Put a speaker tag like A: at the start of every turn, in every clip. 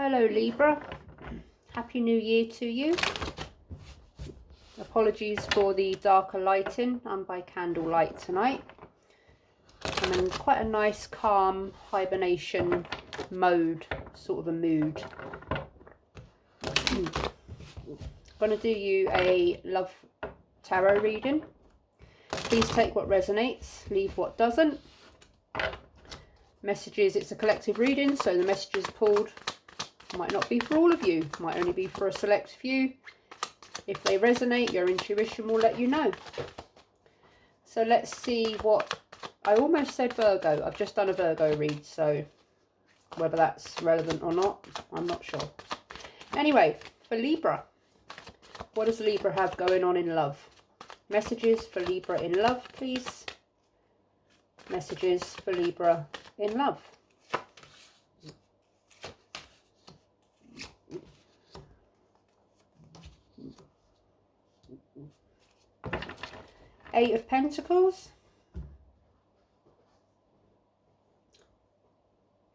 A: Hello Libra, Happy New Year to you. Apologies for the darker lighting, I'm by candlelight tonight. I'm in quite a nice calm hibernation mode, sort of a mood. I'm going to do you a love tarot reading. Please take what resonates, leave what doesn't. Messages, it's a collective reading, so the messages pulled might not be for all of you, might only be for a select few. If they resonate, your intuition will let you know. So let's see what, I almost said Virgo, I've just done a Virgo read, so whether that's relevant or not, I'm not sure. Anyway, for Libra, what does Libra have going on in love? Messages for Libra in love, please. Messages for Libra in love. Eight of Pentacles.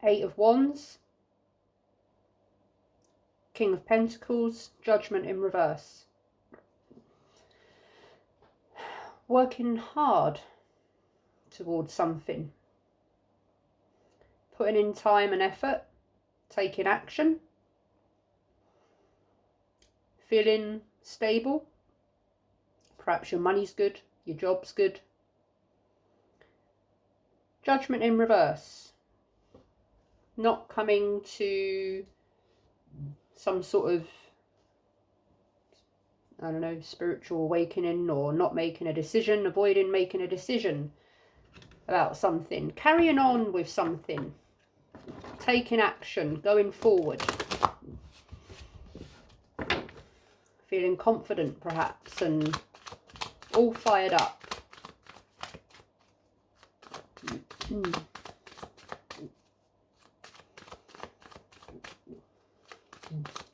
A: Eight of Wands. King of Pentacles. Judgment in reverse. Working hard towards something. Putting in time and effort. Taking action. Feeling stable. Perhaps your money's good. Your job's good. Judgment in reverse. Not coming to some sort of, I don't know, spiritual awakening, or not making a decision, avoiding making a decision about something. Carrying on with something. Taking action, going forward. Feeling confident perhaps, and all fired up.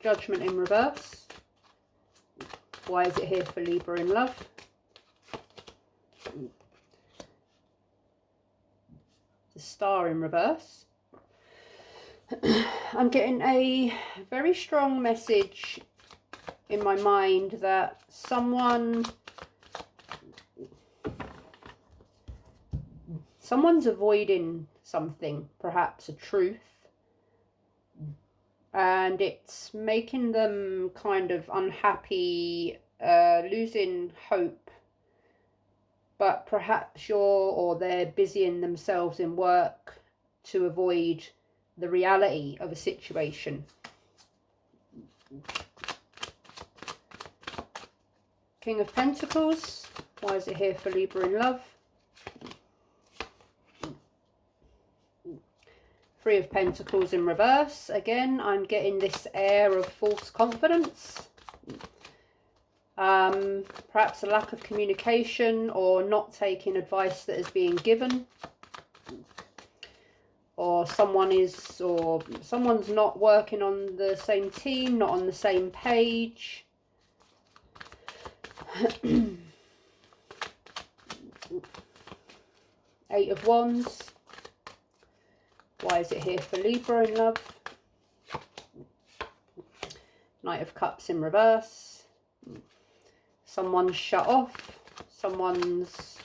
A: Judgment in reverse. Why is it here for Libra in love? The Star in reverse. I'm getting a very strong message in my mind that someone's avoiding something, perhaps a truth, and it's making them kind of unhappy, losing hope, but perhaps they're busying themselves in work to avoid the reality of a situation. King of Pentacles, why is it here for Libra in love? Three of Pentacles in reverse. Again, I'm getting this air of false confidence. Perhaps a lack of communication, or not taking advice that is being given. Or someone's not working on the same team, not on the same page. Eight of Wands. Why is it here for Libra in love? Knight of Cups in reverse. Someone's shut off. Someone's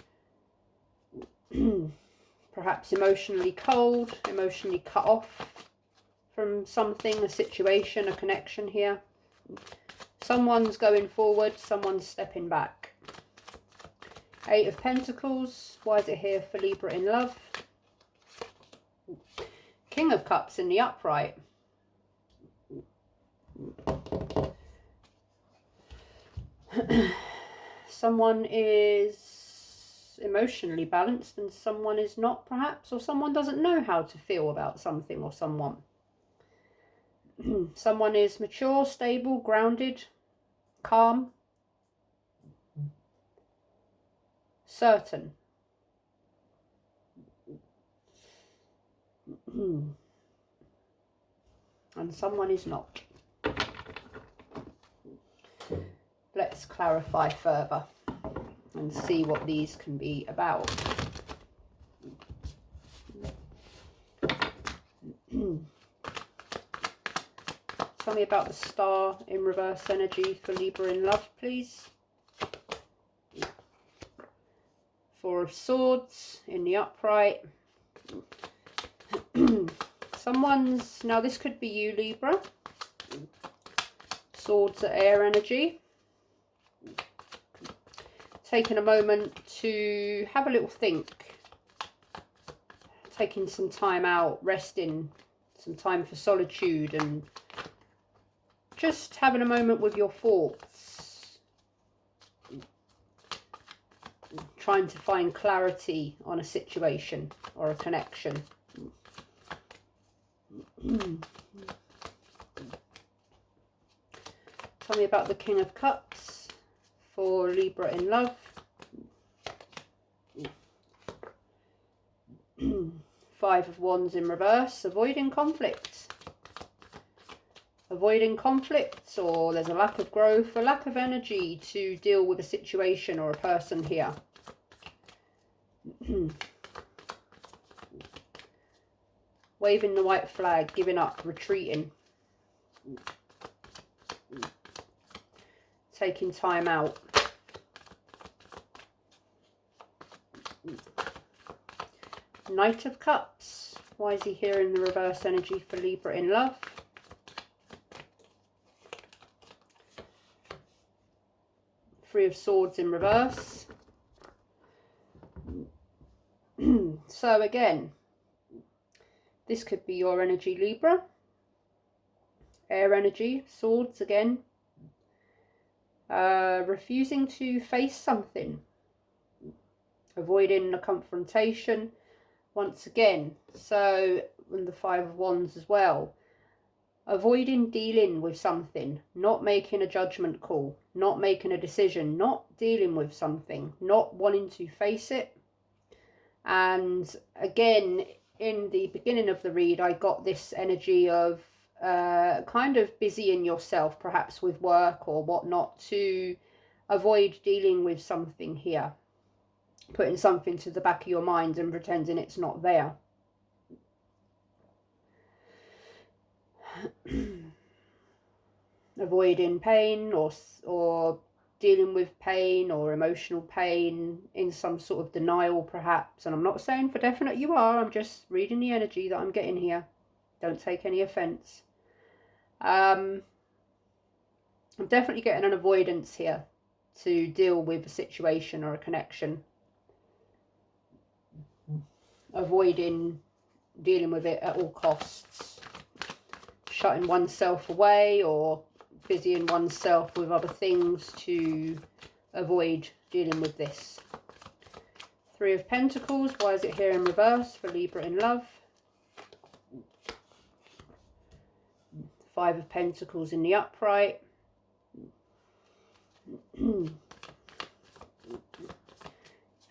A: perhaps emotionally cold, emotionally cut off from something, a situation, a connection here. Someone's going forward, someone's stepping back. Eight of Pentacles. Why is it here for Libra in love? King of Cups in the upright. Someone is emotionally balanced and someone is not, perhaps, or someone doesn't know how to feel about something or someone. Someone is mature, stable, grounded, calm, certain. And someone is not. Let's clarify further and see what these can be about. Tell me about the Star in reverse energy for Libra in love, please. Four of Swords in the upright. Now this could be you, Libra. Swords are air energy. Taking a moment to have a little think. Taking some time out, resting, some time for solitude, and just having a moment with your thoughts. Trying to find clarity on a situation or a connection. Tell me about the King of Cups for Libra in love. Five of Wands in reverse, avoiding conflict. Avoiding conflicts, or there's a lack of growth, a lack of energy to deal with a situation or a person here. Waving the white flag, giving up, retreating. Taking time out. Knight of Cups. Why is he here in the reverse energy for Libra in love? Three of Swords in reverse. So again, this could be your energy, Libra. Air energy, swords again. Refusing to face something. Avoiding a confrontation. Once again, so and the Five of Wands as well. Avoiding dealing with something, not making a judgment call, not making a decision, not dealing with something, not wanting to face it. And again, in the beginning of the read, I got this energy of kind of busying yourself, perhaps with work or whatnot, to avoid dealing with something here. Putting something to the back of your mind and pretending it's not there. Avoiding pain or dealing with pain or emotional pain in some sort of denial perhaps. And I'm not saying for definite you are, I'm just reading the energy that I'm getting here. Don't take any offence. I'm definitely getting an avoidance here to deal with a situation or a connection. Avoiding dealing with it at all costs. Shutting oneself away or busying oneself with other things to avoid dealing with this. Three of Pentacles. Why is it here in reverse for Libra in love? Five of Pentacles in the upright.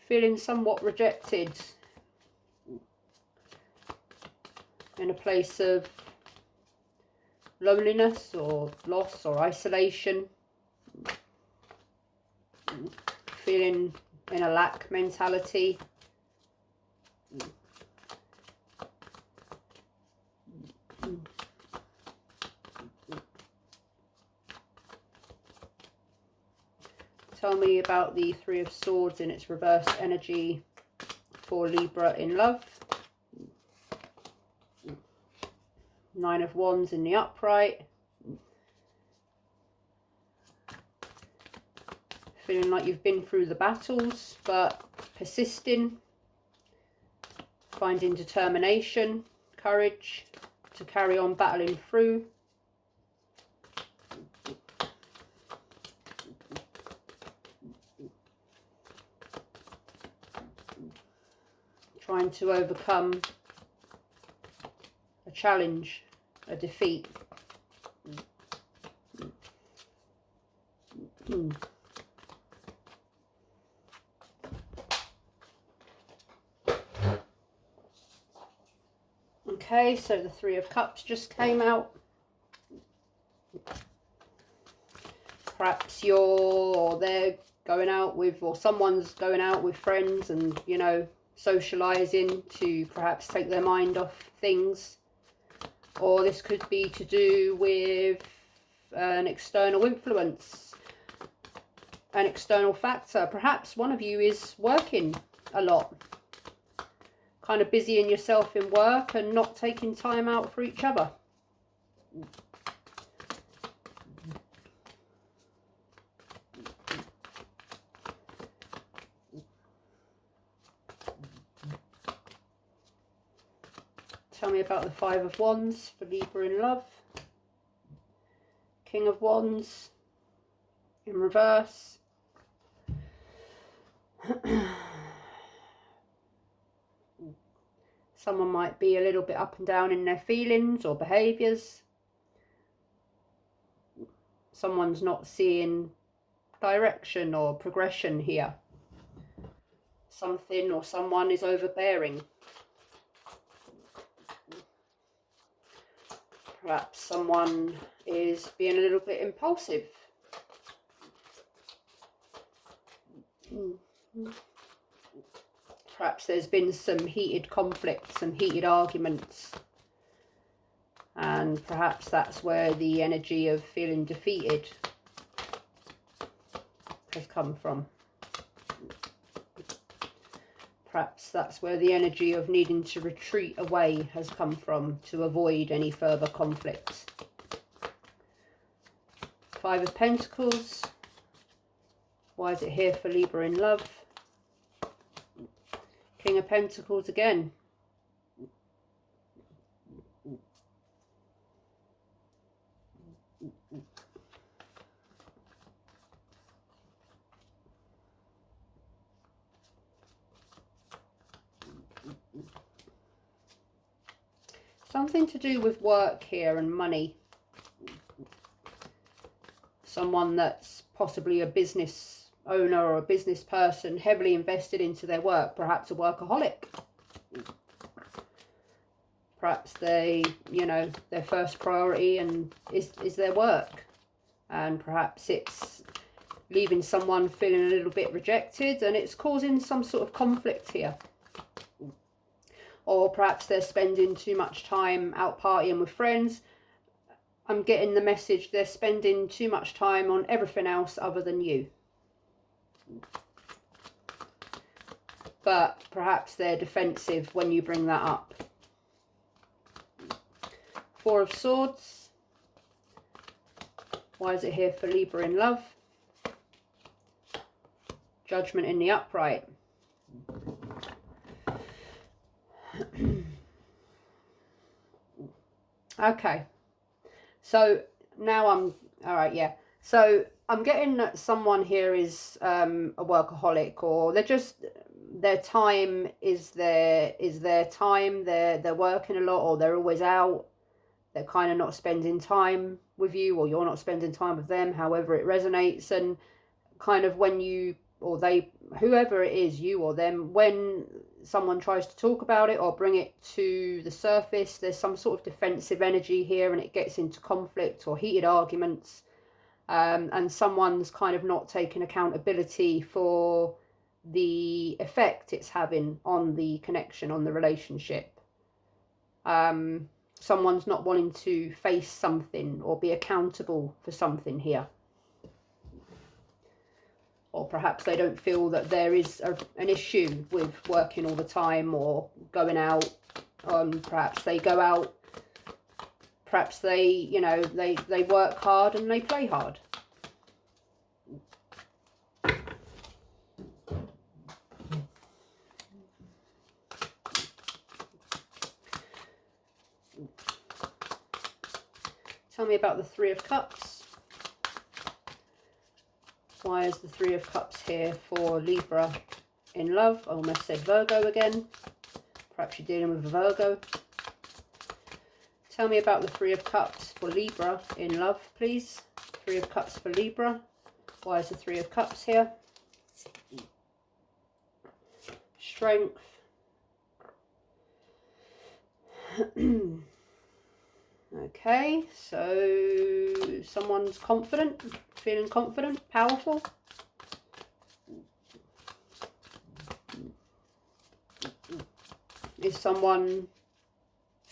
A: Feeling somewhat rejected. In a place of loneliness or loss or isolation. Feeling in a lack mentality. Tell me about the Three of Swords in its reverse energy for Libra in love. Nine of Wands in the upright. Feeling like you've been through the battles, but persisting. Finding determination, courage to carry on battling through. Trying to overcome a challenge, a defeat. Okay, so the Three of Cups just came out. Perhaps they're going out with, or someone's going out with friends and, you know, socializing to perhaps take their mind off things. Or this could be to do with an external influence, an external factor. Perhaps one of you is working a lot, kind of busying yourself in work and not taking time out for each other. Tell me about the Five of Wands for Libra in love. King of Wands in reverse. Someone might be a little bit up and down in their feelings or behaviours. Someone's not seeing direction or progression here. Something or someone is overbearing. Perhaps someone is being a little bit impulsive. Perhaps there's been some heated conflicts, some heated arguments. And perhaps that's where the energy of feeling defeated has come from. Perhaps that's where the energy of needing to retreat away has come from to avoid any further conflicts. Five of Pentacles. Why is it here for Libra in love? King of Pentacles again. Something to do with work here and money. Someone that's possibly a business owner or a business person heavily invested into their work, perhaps a workaholic. Perhaps they, you know, their first priority and is their work. And perhaps it's leaving someone feeling a little bit rejected and it's causing some sort of conflict here. Or perhaps they're spending too much time out partying with friends. I'm getting the message they're spending too much time on everything else other than you. But perhaps they're defensive when you bring that up. Four of Swords. Why is it here for Libra in love? Judgment in the upright. Okay, so now I'm all right. Yeah, so I'm getting that someone here is a workaholic, or they're just, their time is their time. They're working a lot, or they're always out. They're kind of not spending time with you, or you're not spending time with them, however it resonates. And kind of when you, or they, whoever it is, you or them, when someone tries to talk about it or bring it to the surface, there's some sort of defensive energy here and it gets into conflict or heated arguments. And someone's kind of not taking accountability for the effect it's having on the connection, on the relationship. Someone's not wanting to face something or be accountable for something here. Or perhaps they don't feel that there is an issue with working all the time or going out. Perhaps they go out. Perhaps they, you know, they work hard and they play hard. Tell me about the Three of Cups. Why is the Three of Cups here for Libra in love? I almost said Virgo again. Perhaps you're dealing with a Virgo. Tell me about the Three of Cups for Libra in love, please. Three of Cups for Libra. Why is the Three of Cups here? Strength. Okay, so someone's confident, feeling confident, powerful. Is someone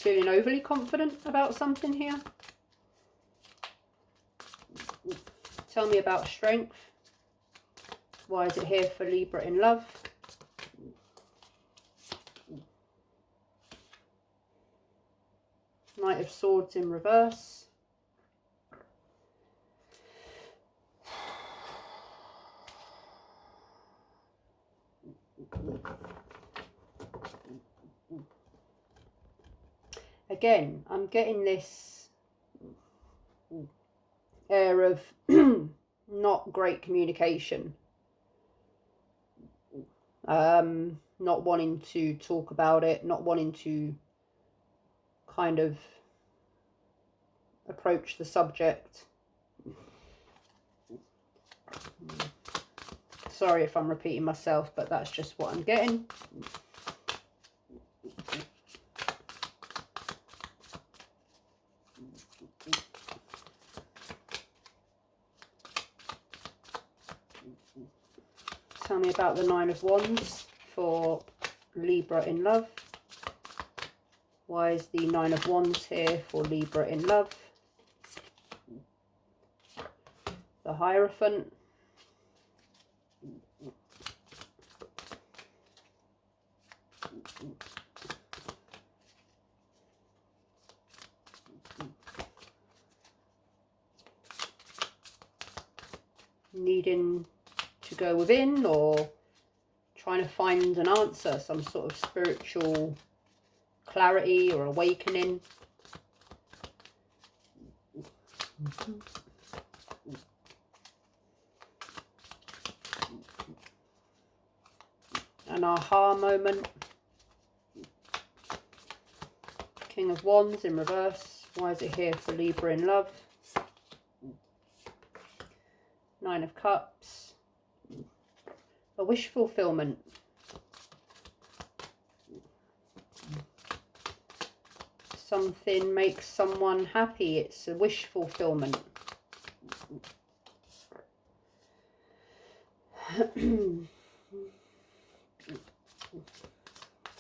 A: Feeling overly confident about something here. Tell me about strength. Why is it here for Libra in love? Knight of Swords in reverse. Again, I'm getting this air of not great communication. Not wanting to talk about it, not wanting to kind of approach the subject. Sorry if I'm repeating myself, but that's just what I'm getting. Tell me about the Nine of Wands for Libra in love. Why is the Nine of Wands here for Libra in love? The Hierophant. Needing to go within, or trying to find an answer, some sort of spiritual clarity or awakening. An aha moment. King of Wands in reverse. Why is it here for Libra in love? Nine of Cups. A wish fulfillment. Something makes someone happy. It's a wish fulfillment.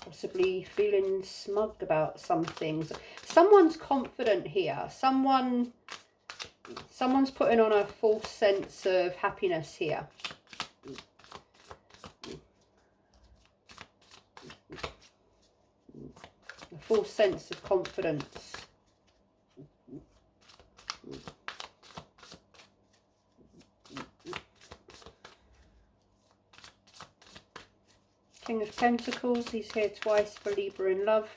A: Possibly feeling smug about some things. Someone's confident here. Someone's putting on a false sense of happiness here. A false sense of confidence. King of Pentacles, he's here twice for Libra in love.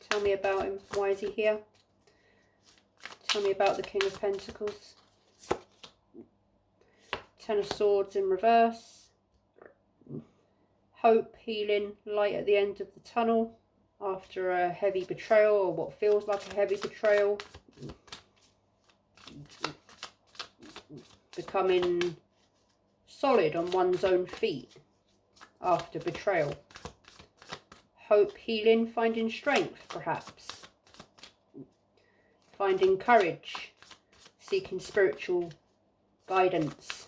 A: Tell me about him. Why is he here? Tell me about the King of Pentacles. Ten of Swords in reverse. Hope, healing, light at the end of the tunnel after a heavy betrayal, or what feels like a heavy betrayal. Becoming solid on one's own feet after betrayal. Hope, healing, finding strength perhaps. Finding courage, seeking spiritual guidance.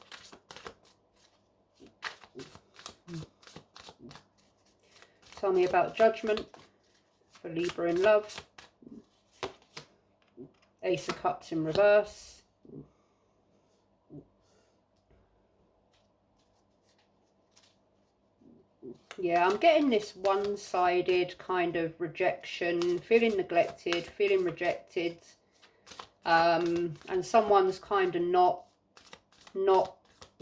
A: Tell me about Judgment for Libra in love. Ace of Cups in reverse. Yeah, I'm getting this one-sided kind of rejection, feeling neglected, feeling rejected. And someone's kind of not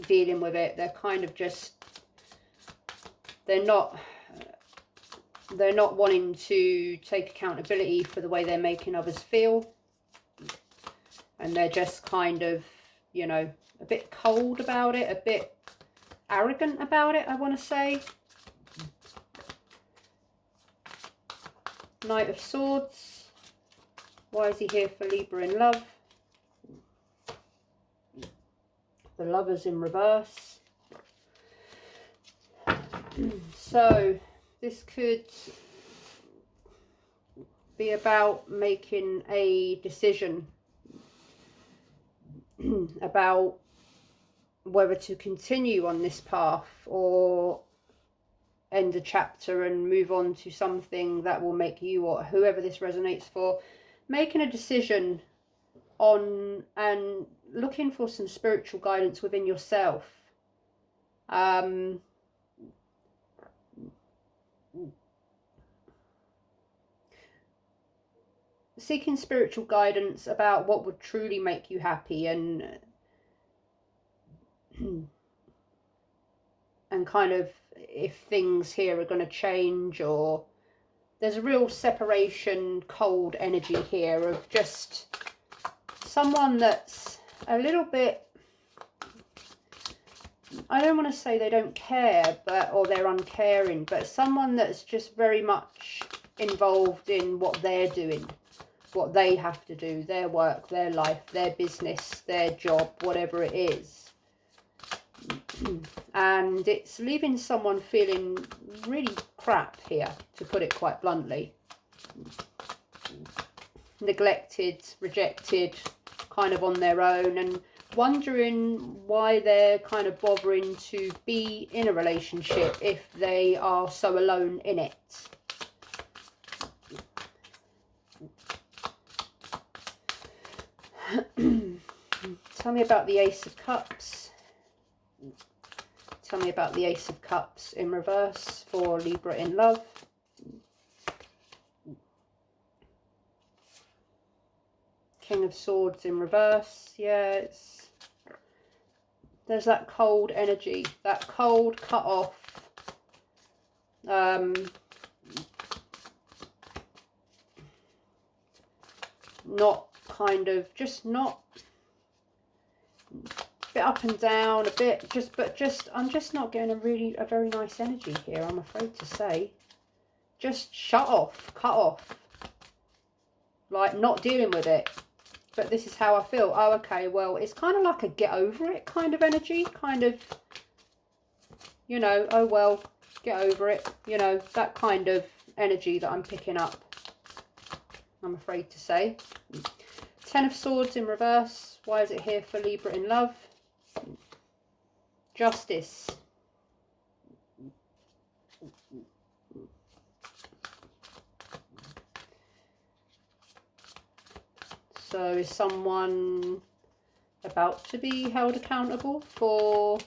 A: dealing with it. They're kind of just, they're not wanting to take accountability for the way they're making others feel. And they're just kind of, you know, a bit cold about it, a bit arrogant about it, I want to say. Knight of Swords. Why is he here for Libra in love? The Lovers in reverse. So this could be about making a decision about whether to continue on this path or end a chapter and move on to something that will make you, or whoever this resonates for, making a decision on and looking for some spiritual guidance within yourself. Seeking spiritual guidance about what would truly make you happy, and kind of if things here are going to change, or there's a real separation, cold energy here of just someone that's a little bit, I don't want to say they don't care, but, or they're uncaring, but someone that's just very much involved in what they're doing, what they have to do, their work, their life, their business, their job, whatever it is. And it's leaving someone feeling really crap here, to put it quite bluntly. Neglected, rejected, kind of on their own, and wondering why they're kind of bothering to be in a relationship if they are so alone in it. Tell me about the Ace of Cups. Tell me about the Ace of Cups in reverse for Libra in love. King of Swords in reverse. Yeah, there's that cold energy, that cold cut off. Not kind of, just not a bit up and down, a bit just, but just, I'm just not getting a very nice energy here, I'm afraid to say. Just shut off, cut off, like not dealing with it. But this is how I feel. Oh, okay, well, it's kind of like a get over it kind of energy, kind of, you know, oh well, get over it, you know, that kind of energy that I'm picking up, I'm afraid to say. Ten of Swords in reverse. Why is it here for Libra in love? Justice. So is someone about to be held accountable for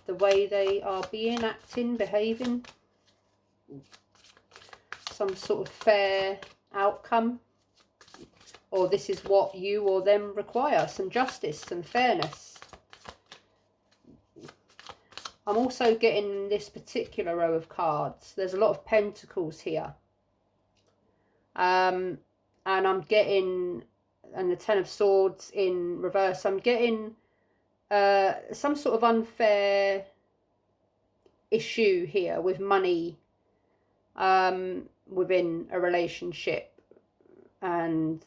A: the way they are being, acting, behaving? Some sort of fair outcome? Or this is what you or them require, some justice, some fairness. I'm also getting this particular row of cards. There's a lot of pentacles here. And I'm getting, and the Ten of Swords in reverse, I'm getting some sort of unfair issue here with money within a relationship, and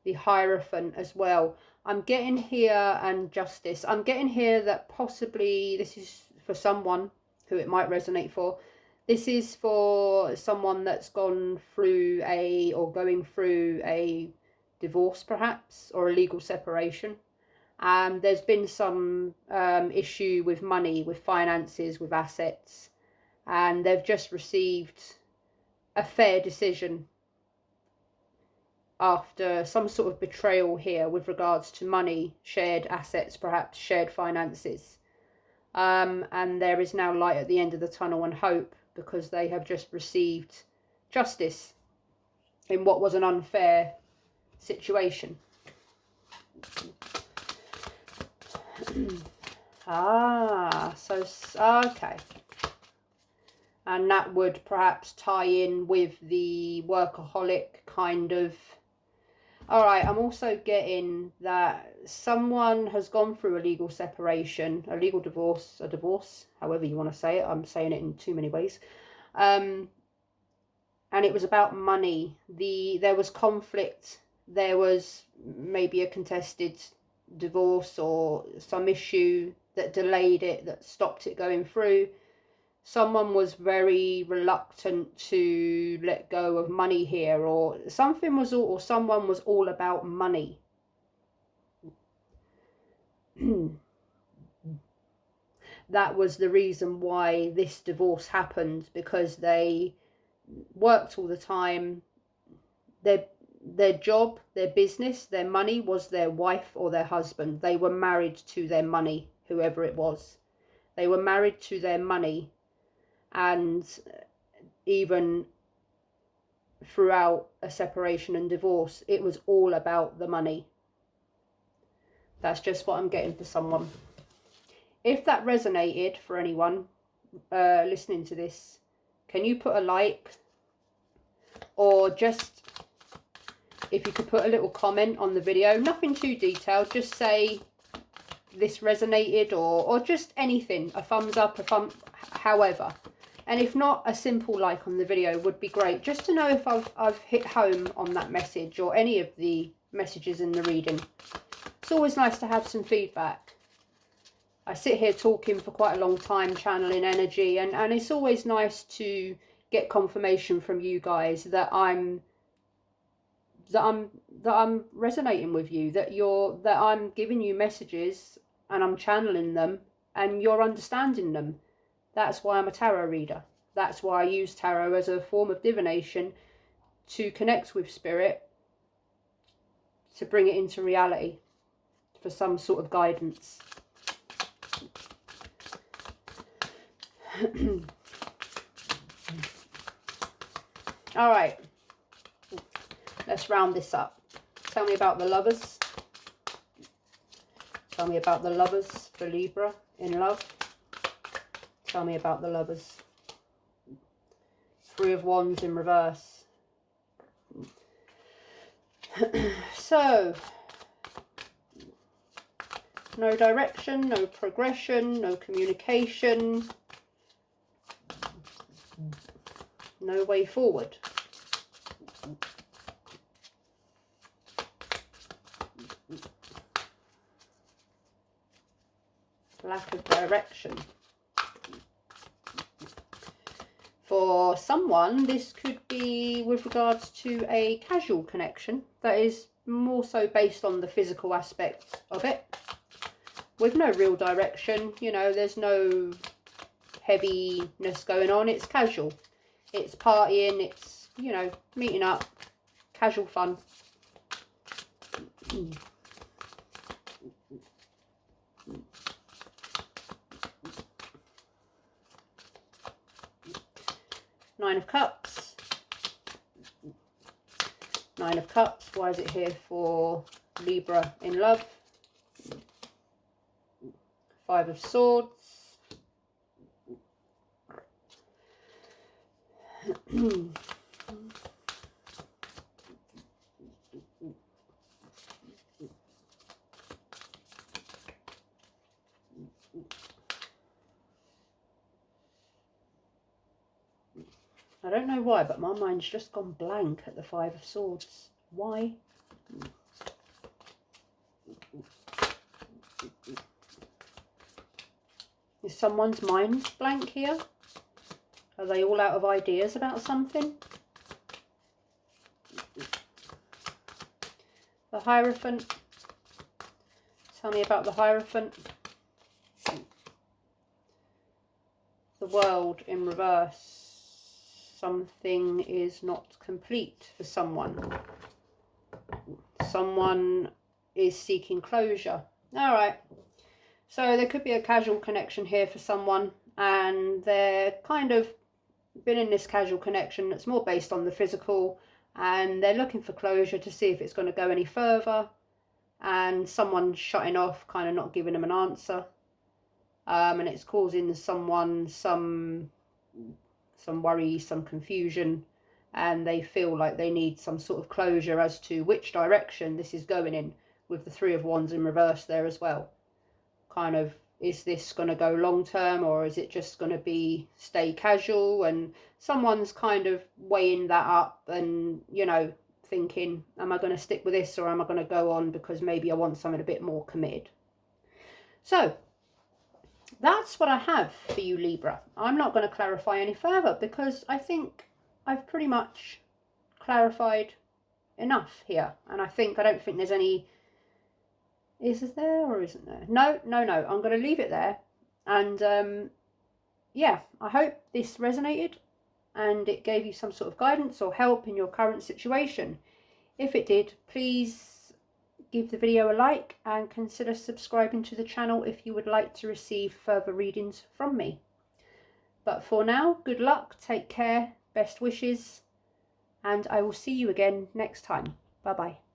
A: the Hierophant as well. I'm getting here, and Justice. I'm getting here that possibly this is for someone who it might resonate for. This is for someone that's gone through or going through a divorce perhaps, or a legal separation. There's been some issue with money, with finances, with assets, and they've just received a fair decision after some sort of betrayal here with regards to money, shared assets, perhaps shared finances. And there is now light at the end of the tunnel and hope, because they have just received justice in what was an unfair situation. Okay. And that would perhaps tie in with the workaholic kind of. All right, I'm also getting that someone has gone through a legal separation, a legal divorce, a divorce, however you want to say it. I'm saying it in too many ways. And it was about money. There was conflict. There was maybe a contested divorce or some issue that delayed it, that stopped it going through. Someone was very reluctant to let go of money here, or something was or someone was all about money. that was the reason why this divorce happened, because they worked all the time. Their job, their business, their money was their wife or their husband. They were married to their money, whoever it was. They were married to their money, and even throughout a separation and divorce, it was all about the money. That's just what I'm getting for someone. If that resonated for anyone listening to this, can you put a like? Or just, if you could put a little comment on the video, nothing too detailed, just say this resonated, or just anything, a thumbs up, however. And if not, a simple like on the video would be great, just to know if I've hit home on that message or any of the messages in the reading. It's always nice to have some feedback. I sit here talking for quite a long time, channeling energy, and it's always nice to get confirmation from you guys that I'm resonating with you, that I'm giving you messages and I'm channeling them and you're understanding them. That's why I'm a tarot reader. That's why I use tarot as a form of divination to connect with spirit, to bring it into reality for some sort of guidance. All right, let's round this up. Tell me about the lovers. Tell me about the lovers for Libra in love. Tell me about the lovers. Three of Wands in reverse. So, no direction, no progression, no communication, no way forward. Lack of direction. For someone, this could be with regards to a casual connection that is more so based on the physical aspect of it, with no real direction. You know, there's no heaviness going on. It's casual. It's partying. It's, you know, meeting up. Casual fun. Nine of Cups. Nine of Cups. Why is it here for Libra in love? Five of Swords. I don't know why, but my mind's just gone blank at the Five of Swords. Why? Is someone's mind blank here? Are they all out of ideas about something? The Hierophant. Tell me about the Hierophant. The World in reverse. Something is not complete for someone. Someone is seeking closure. All right. So there could be a casual connection here for someone, and they're kind of been in this casual connection that's more based on the physical, and they're looking for closure to see if it's going to go any further, and someone's shutting off, kind of not giving them an answer, and it's causing someone some worry, some confusion, and they feel like they need some sort of closure as to which direction this is going in, with the Three of Wands in reverse there as well. Kind of, is this going to go long term, or is it just going to be stay casual? And someone's kind of weighing that up and, you know, thinking, am I going to stick with this, or am I going to go on because maybe I want something a bit more committed? So that's what I have for you, Libra. I'm not going to clarify any further because I think I've pretty much clarified enough here. And I don't think there's any... Is there or isn't there? No. I'm going to leave it there. And yeah, I hope this resonated and it gave you some sort of guidance or help in your current situation. If it did, please give the video a like and consider subscribing to the channel if you would like to receive further readings from me. But for now, good luck, take care, best wishes, and I will see you again next time. Bye bye.